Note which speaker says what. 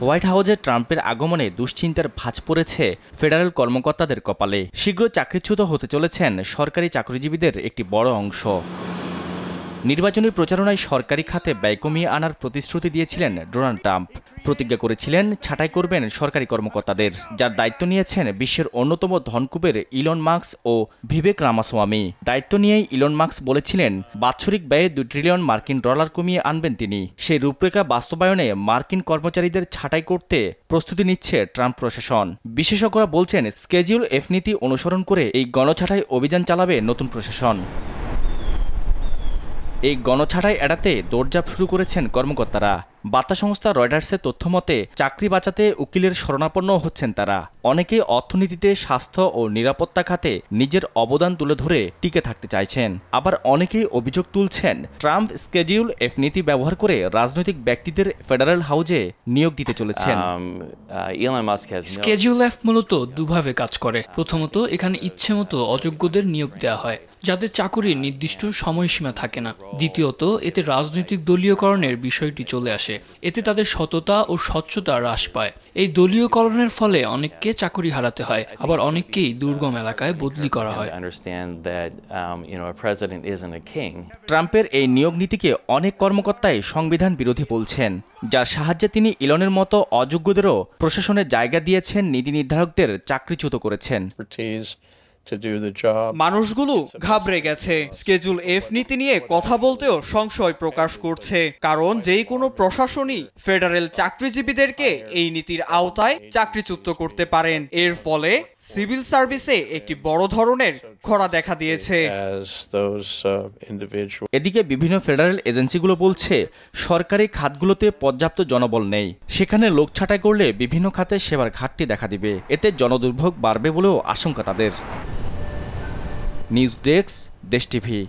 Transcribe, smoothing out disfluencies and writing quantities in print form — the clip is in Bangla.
Speaker 1: হোয়াইট হাউসে ট্রাম্পের আগমনে দুশ্চিন্তার ভাঁজ পড়েছে ফেডারেল কর্মকর্তাদের কপালে। শীঘ্র চাকরিচ্যুত হতে চলেছেন সরকারি চাকরিজীবীদের একটি বড় অংশ। নির্বাচনী প্রচারণায় সরকারি খাতে ব্যয় কমিয়ে আনার প্রতিশ্রুতি দিয়েছিলেন ডোনাল্ড ট্রাম্প। প্রতিজ্ঞা করেছিলেন ছাঁটাই করবেন সরকারি কর্মকর্তাদের, যার দায়িত্ব নিয়েছেন বিশ্বের অন্যতম ধনকুবের ইলন মাস্ক ও ভিবেক রামাস্বামী। দায়িত্ব নিয়েই ইলন মাস্ক বলেছিলেন বাৎসরিক ব্যয়ে $2 ট্রিলিয়ন মার্কিন ডলার কমিয়ে আনবেন তিনি। সেই রূপরেখা বাস্তবায়নে মার্কিন কর্মচারীদের ছাঁটাই করতে প্রস্তুতি নিচ্ছে ট্রাম্প প্রশাসন। বিশেষজ্ঞরা বলছেন স্কেজিউল এফ নীতি অনুসরণ করে এই গণছাঁটাই অভিযান চালাবে নতুন প্রশাসন। এই গণছাঁটাই এড়াতে দৌড়ঝাঁপ শুরু করেছেন কর্মকর্তারা। বার্তা সংস্থা রয়টার্সের তথ্যমতে চাকরি বাঁচাতে উকিলের শরণাপন্ন হচ্ছেন তারা। অনেকেই অর্থনীতিতে, স্বাস্থ্য ও নিরাপত্তা খাতে নিজের অবদান তুলে ধরে টিকে থাকতে চাইছেন। আবার অনেকেই অভিযোগ তুলছেন ট্রাম্প স্কেডিউল এফ নীতি ব্যবহার করে রাজনৈতিক ব্যক্তিদের ফেডারেল হাউজে নিয়োগ দিতে চলেছেন।
Speaker 2: স্কেডিউল এফ মূলত দুভাবে কাজ করে। প্রথমত, এখানে ইচ্ছেমতো অযোগ্যদের নিয়োগ দেওয়া হয়, যাদের চাকুরির নির্দিষ্ট সময়সীমা থাকে না। দ্বিতীয়ত, এতে রাজনৈতিক দলীয়করণের বিষয়টি চলে আসে। এতে তাদের সততা ও স্বচ্ছতা হ্রাস পায়। এই দলীয়করণের ফলে অনেককে চাকরি হারাতে হয়, আবার অনেককেই দুর্গম এলাকায় বদলি করা হয়।
Speaker 1: ট্রাম্পের এই নিয়োগ নীতিকে অনেক কর্মকর্তাই সংবিধান বিরোধী বলছেন, যার সাহায্যে তিনি ইলনের মতো অযোগ্যদেরও প্রশাসনে জায়গা দিয়েছেন, নীতি নির্ধারকদের চাকরিচ্যুত করেছেন।
Speaker 3: মানুষগুলো ঘাবড়ে গেছে। স্কেজুল এফ নীতি নিয়ে কথা বলতেও সংশয় প্রকাশ করছে, কারণ যেই কোনো প্রশাসনই ফেডারেল চাকরিজীবীদেরকে এই নীতির আওতায় চাকরিচ্যুত করতে পারেন। এর ফলে সিভিল সার্ভিসে একটি বড় ধরনের খরা দেখা দিয়েছে।
Speaker 1: এদিকে বিভিন্ন ফেডারেল এজেন্সিগুলো বলছে সরকারি খাতগুলোতে পর্যাপ্ত জনবল নেই। সেখানে লোক ছাঁটাই করলে বিভিন্ন খাতে সেবার ঘাটতি দেখা দিবে। এতে জনদুর্ভোগ বাড়বে বলেও আশঙ্কা তাদের। নিউজ ডেস্ক, দেশ টিভি।